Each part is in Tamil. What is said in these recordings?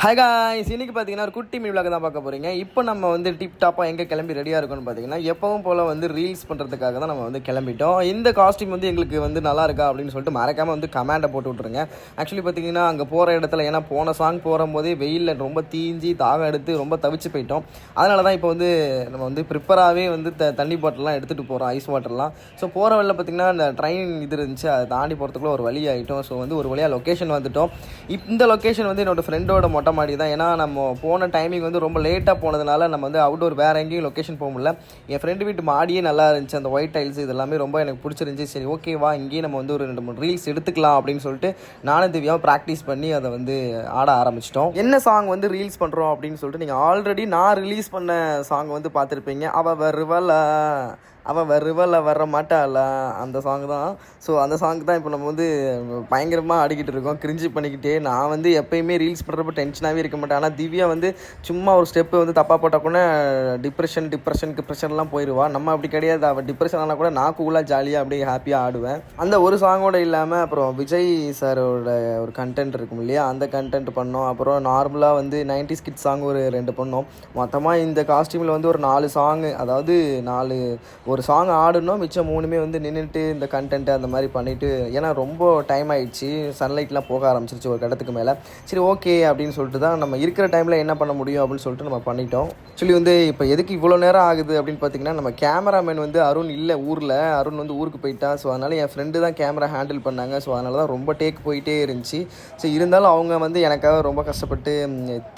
ஹாய் காய்ஸ், இன்னைக்கு பார்த்தீங்கன்னா ஒரு குட்டி மீ விளாக தான் பார்க்க போகிறீங்க. இப்போ நம்ம வந்து டிப் டாப்பாக எங்கே கிளம்பி ரெடியாக இருக்கோம்னு பார்த்தீங்கன்னா, எப்பவும் போல் வந்து ரீல்ஸ் பண்ணுறதுக்காக தான் நம்ம வந்து கிளம்பிட்டோம். இந்த காஸ்டியூம் வந்து எங்களுக்கு வந்து நல்லா இருக்கா அப்படின்னு சொல்லிட்டு மறக்காமல் வந்து கமெண்டை போட்டு விட்ருங்க. ஆக்சுவலி பார்த்தீங்கன்னா அங்கே போகிற இடத்துல ஏன்னா போன சாங் போகும்போதே வெயிலில் ரொம்ப தீஞ்சி தாகம் எடுத்து ரொம்ப தவிச்சு போயிட்டோம். அதனால தான் இப்போ வந்து நம்ம வந்து ப்ரிப்பராகவே வந்து தண்ணி பாட்டிலாம் எடுத்துகிட்டு போகிறோம், ஐஸ் வாட்டர்லாம். ஸோ போகிற வழியில் பார்த்தீங்கன்னா இந்த ட்ரெயின் இது இருந்துச்சு, அதை தாண்டி போகிறதுக்குள்ள ஒரு வழி ஆகிட்டோம். ஸோ வந்து ஒரு வழியாக லொக்கேஷன் வந்துவிட்டோம். இந்த லொக்கேஷன் வந்து என்னோடய ஃப்ரெண்டோட மொட்டை மாடி தான். ஏன்னா நம்ம போன டைமிங் வந்து ரொம்ப லேட்டாக போனதுனால நம்ம வந்து அவுட்டோர் வேறு எங்கேயும் லொக்கேஷன் போக முடியல. என் ஃப்ரெண்டு வீட்டு மாடியே நல்லா இருந்துச்சு, அந்த ஒயிட் டைல்ஸ் இதெல்லாமே ரொம்ப எனக்கு பிடிச்சிருந்துச்சி. சரி ஓகேவா, இங்கேயே நம்ம வந்து ஒரு 2-3 ரீல்ஸ் எடுத்துக்கலாம் அப்படின்னு சொல்லிட்டு நானும் திவ்யாவும் ப்ராக்டிஸ் பண்ணி அதை வந்து ஆட ஆரம்பிச்சிட்டோம். என்ன சாங் வந்து ரீல்ஸ் பண்ணுறோம் அப்படின்னு சொல்லிட்டு நீங்கள் ஆல்ரெடி நான் ரிலீஸ் பண்ண சாங் வந்து பார்த்துருப்பீங்க. அவள் வருவல வர மாட்டாளா, அந்த சாங் தான். ஸோ அந்த சாங் தான் இப்போ நம்ம வந்து பயங்கரமாக ஆடிக்கிட்டு இருக்கோம், கிரிஞ்சு பண்ணிக்கிட்டே. நான் வந்து எப்போயுமே ரீல்ஸ் பண்ணுறப்ப டென்ஷனாகவே இருக்க மாட்டேன். ஆனால் திவ்யா வந்து சும்மா ஒரு ஸ்டெப்பு வந்து தப்பாக போட்டால் கூட டிப்ரெஷன்லாம் போயிடுவா. நம்ம அப்படி கிடையாது. அவள் டிப்ரெஷன் ஆனால் கூட நான் கூலாக ஜாலியாக அப்படியே ஹாப்பியாக ஆடுவேன். அந்த ஒரு சாங்கோடு இல்லாமல் அப்புறம் விஜய் சாரோட ஒரு கண்டென்ட் இருக்கும் இல்லையா, அந்த கண்டென்ட் பண்ணோம். அப்புறம் நார்மலாக வந்து 90s கிட் சாங் ஒரு 2 பண்ணோம். மொத்தமாக இந்த காஸ்டியூமில் வந்து ஒரு 4 சாங்கு, அதாவது 4 ஒரு சாங் ஆடணும், மிச்சம் 3மே வந்து நின்றுட்டு இந்த கண்டென்ட் அந்த மாதிரி பண்ணிவிட்டு. ஏன்னா ரொம்ப டைம் ஆகிடுச்சு, சன்லைட்லாம் போக ஆரம்பிச்சிருச்சு ஒரு இடத்துக்கு மேலே. சரி ஓகே அப்படின்னு சொல்லிட்டு தான் நம்ம இருக்கிற டைமில் என்ன பண்ண முடியும் அப்படின்னு சொல்லிட்டு நம்ம பண்ணிட்டோம். ஆக்சுவலி வந்து இப்போ எதுக்கு இவ்வளோ நேரம் ஆகுது அப்படின்னு பார்த்தீங்கன்னா, நம்ம கேமராமேன் வந்து அருண் இல்லை ஊரில். அருண் வந்து ஊருக்கு போயிட்டான். ஸோ அதனால் என் ஃப்ரெண்டு தான் கேமரா ஹேண்டில் பண்ணாங்க. ஸோ அதனால தான் ரொம்ப டேக் போயிட்டே இருந்துச்சு. ஸோ இருந்தாலும் அவங்க வந்து எனக்காக ரொம்ப கஷ்டப்பட்டு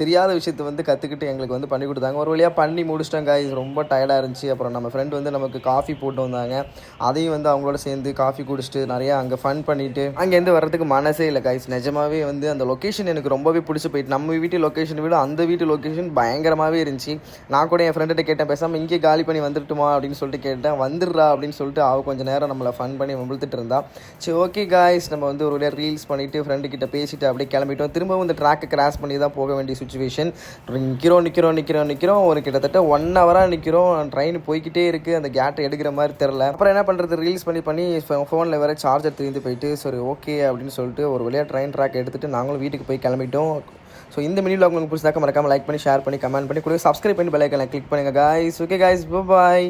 தெரியாத விஷயத்தை வந்து கற்றுக்கிட்டு எங்களுக்கு வந்து பண்ணி கொடுத்தாங்க. ஒரு வழியாக பண்ணி முடிச்சிட்டாங்க. ரொம்ப டயர்டாக இருந்துச்சு. அப்புறம் நம்ம ஃப்ரெண்டு வந்து நமக்கு காஃபி போட்டு வந்தாங்க. அதையும் வந்து அவங்களோட சேர்ந்து காஃபி குடிச்சிட்டு நிறையா அங்கே ஃபன் பண்ணிவிட்டு அங்கேருந்து வர்றதுக்கு மனசே இல்லை கைஸ். நிஜமாகவே வந்து அந்த லொக்கேஷன் எனக்கு ரொம்பவே பிடிச்சி போயிட்டு. நம்ம வீட்டு லொக்கேஷனை விட அந்த வீட்டு லொக்கேஷன் பயங்கரமாகவே இருந்துச்சு. நான் கூட என் ஃப்ரெண்ட்ட கேட்டேன், பேசாமல் இங்கே காலி பண்ணி வந்துட்டுமா அப்படின்னு சொல்லிட்டு கேட்டேன். வந்துடுறா அப்படின்னு சொல்லிட்டு அவள் கொஞ்சம் நேரம் நம்மளை ஃபன் பண்ணி வெளுத்துட்டு இருந்தா. சரி ஓகே காய்ஸ், நம்ம வந்து ஒரு வழியாக ரீல்ஸ் பண்ணிவிட்டு ஃப்ரெண்டுக்கிட்ட பேசிட்டு அப்படியே கிளம்பிட்டோம். திரும்பவும் இந்த ட்ராக்கை கிராஸ் பண்ணி தான் போக வேண்டிய சுச்சுவேஷன். நிற்கிறோம் ஒரு கிட்டத்தட்ட 1 ஹவராக நிற்கிறோம். ட்ரெயின் போய்கிட்டே இருக்குது, அந்த கேட்டை எடுக்கிற மாதிரி தெரில. அப்புறம் என்ன பண்ணுறது, ரீல்ஸ் பண்ணி ஃபோனில் வேறு சார்ஜர் தீர்ந்து போயிட்டு சரி ஓகே அப்படின்னு சொல்லிட்டு ஒரு வழியாக ட்ரெயின் ட்ராக் எடுத்துகிட்டு நாங்களும் வீட்டுக்கு போய் கிளம்பிட்டோம். ஸோ இந்த மினி விலாக் உங்களுக்கு பிடிச்சாக்க மறக்காமல் லைக் பண்ணி ஷேர் பண்ணி கமெண்ட் பண்ணி கூட சப்ஸ்கிரைப் பண்ணி பெல் ஐகானை கிளிக் பண்ணுங்கள் காய்ஸ். ஓகே காய்ஸ், பாய்.